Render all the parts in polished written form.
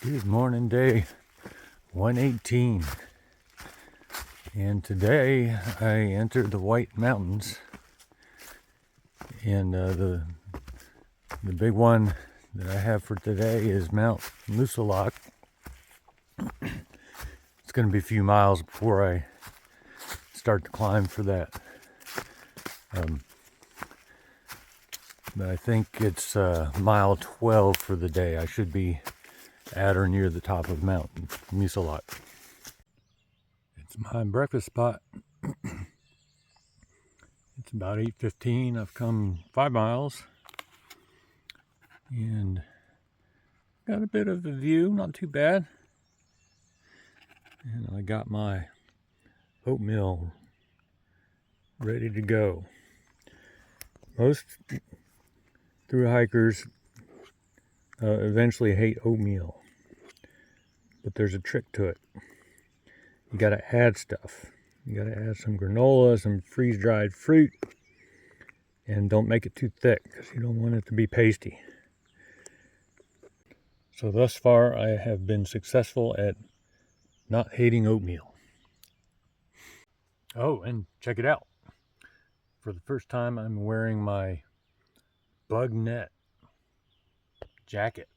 Good morning, day 118. And today I entered the White Mountains. And the big one that I have for today is Mount Moosilauke. It's going to be a few miles before I start to climb for that. But I think it's mile 12 for the day. I should be at or near the top of Mount Moosilauke. It's my breakfast spot. It's about 8:15. I've come 5 miles and got a bit of a view, not too bad. And I got my oatmeal ready to go. Most through hikers eventually hate oatmeal, but there's a trick to it. You got to add stuff. You got to add some granola, some freeze-dried fruit, and don't make it too thick because you don't want it to be pasty. So thus far I have been successful at not hating oatmeal. Oh, and check it out. For the first time I'm wearing my bug net jacket.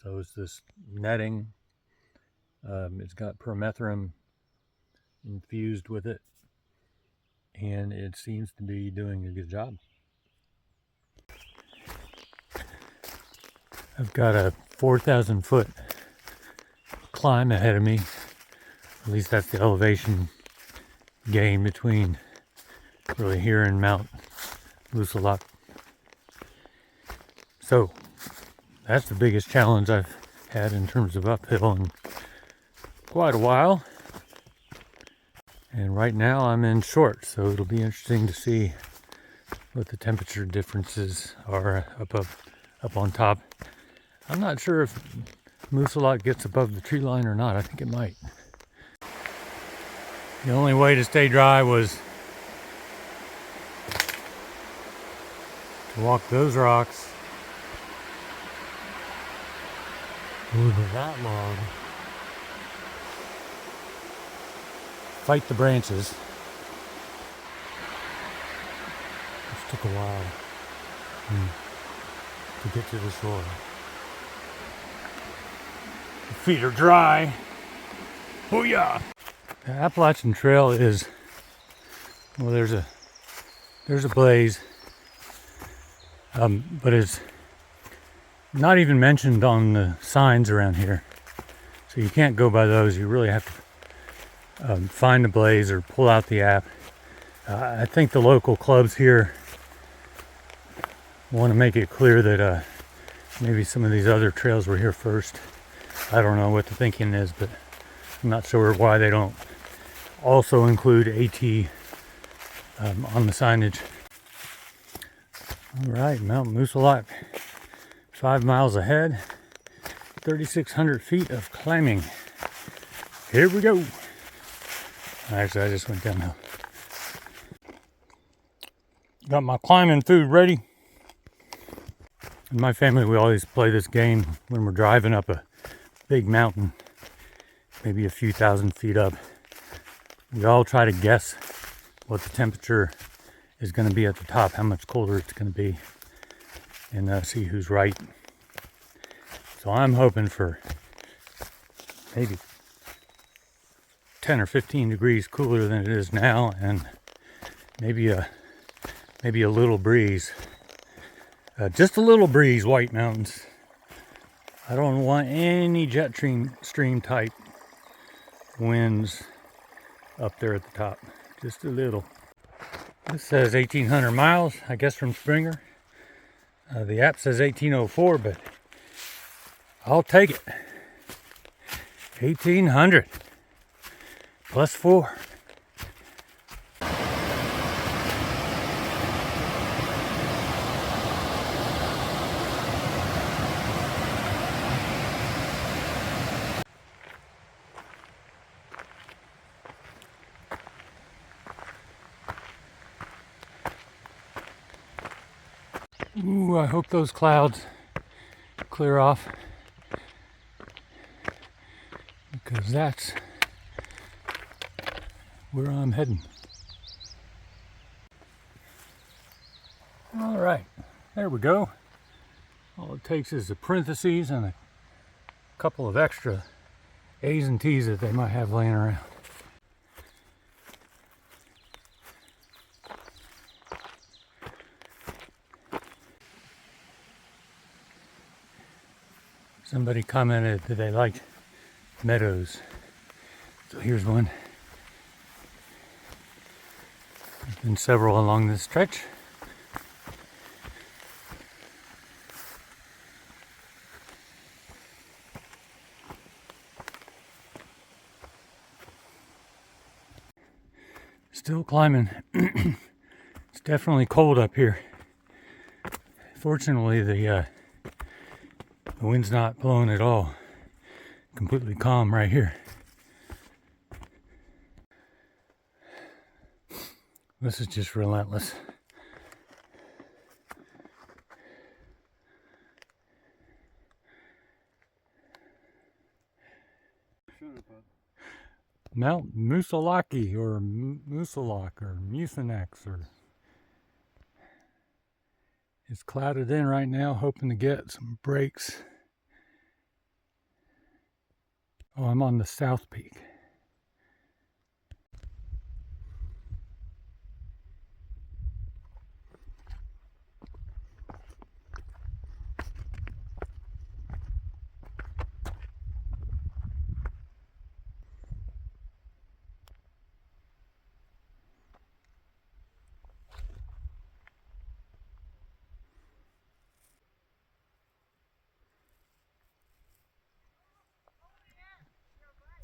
So it's this netting. It's got permethrin infused with it, and it seems to be doing a good job. I've got a 4,000 foot climb ahead of me. At least that's the elevation gain between really here and Mount Moosilauke. So that's the biggest challenge I've had in terms of uphill in quite a while. And right now I'm in shorts, so it'll be interesting to see what the temperature differences are up on top. I'm not sure if Moosilauke gets above the tree line or not. I think it might. The only way to stay dry was to walk those rocks over that log. Fight the branches. This took a while to get to the shore. The feet are dry. Booyah! The Appalachian Trail is, well, there's a blaze, but it's not even mentioned on the signs around here. So you can't go by those. You really have to find a blaze or pull out the app. I think the local clubs here want to make it clear that maybe some of these other trails were here first. I don't know what the thinking is, but I'm not sure why they don't also include AT on the signage. All right, Mount Moosilauke, 5 miles ahead, 3,600 feet of climbing. Here we go. Actually, I just went downhill. Got my climbing food ready. In my family, we always play this game when we're driving up a big mountain, maybe a few thousand feet up. We all try to guess what the temperature is going to be at the top, how much colder it's going to be, and see who's right. So I'm hoping for maybe 10 or 15 degrees cooler than it is now, and maybe a little breeze. Just a little breeze, White Mountains. I don't want any jet stream type winds up there at the top. Just a little. This says 1,800 miles, I guess from Springer. The app says 1,804, but I'll take it. 1,800 plus 4. Ooh, I hope those clouds clear off. because that's where I'm heading. All right, there we go. All it takes is the parentheses and a couple of extra A's and T's that they might have laying around. Somebody commented that they liked meadows. So here's one. There's been several along this stretch. Still climbing. It's definitely cold up here. Fortunately, the wind's not blowing at all. Completely calm right here. This is just relentless. Mount Moosilauke or Moosilauke or Mucinex or it's clouded in right now, hoping to get some breaks. Oh, I'm on the South Peak.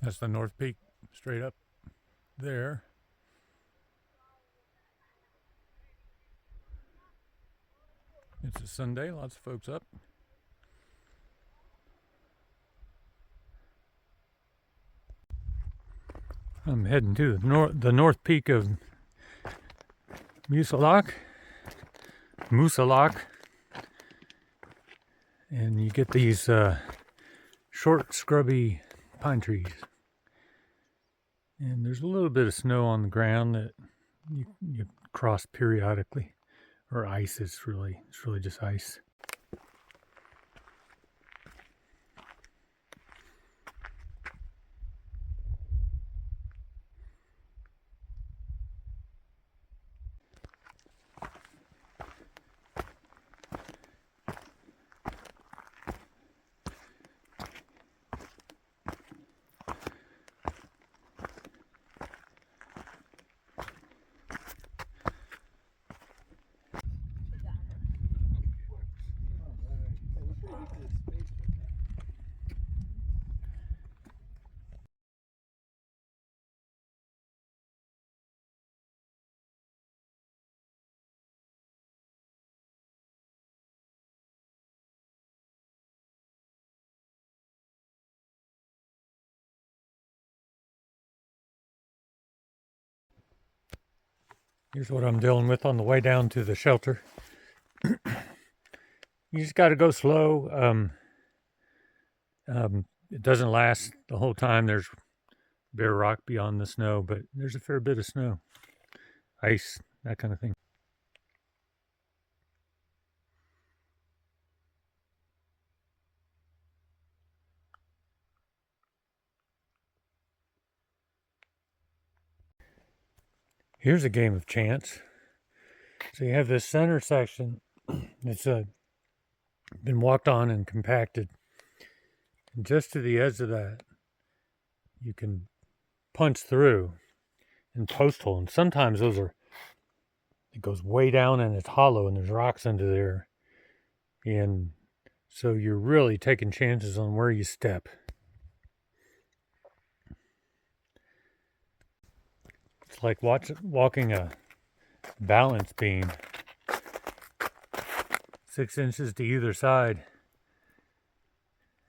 That's the North Peak, straight up there. It's a Sunday, lots of folks up. I'm heading to the North Peak of Moosilauke, and you get these short, scrubby pine trees. And there's a little bit of snow on the ground that you cross periodically, or ice. It's really just ice. Here's what I'm dealing with on the way down to the shelter. You just got to go slow. It doesn't last the whole time. There's bare rock beyond the snow, but there's a fair bit of snow, ice, that kind of thing. Here's a game of chance. So you have this center section that's been walked on and compacted. And just to the edge of that, you can punch through and post hole. And sometimes it goes way down and it's hollow and there's rocks under there. And so you're really taking chances on where you step. It's like walking a balance beam. 6 inches to either side.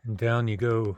And down you go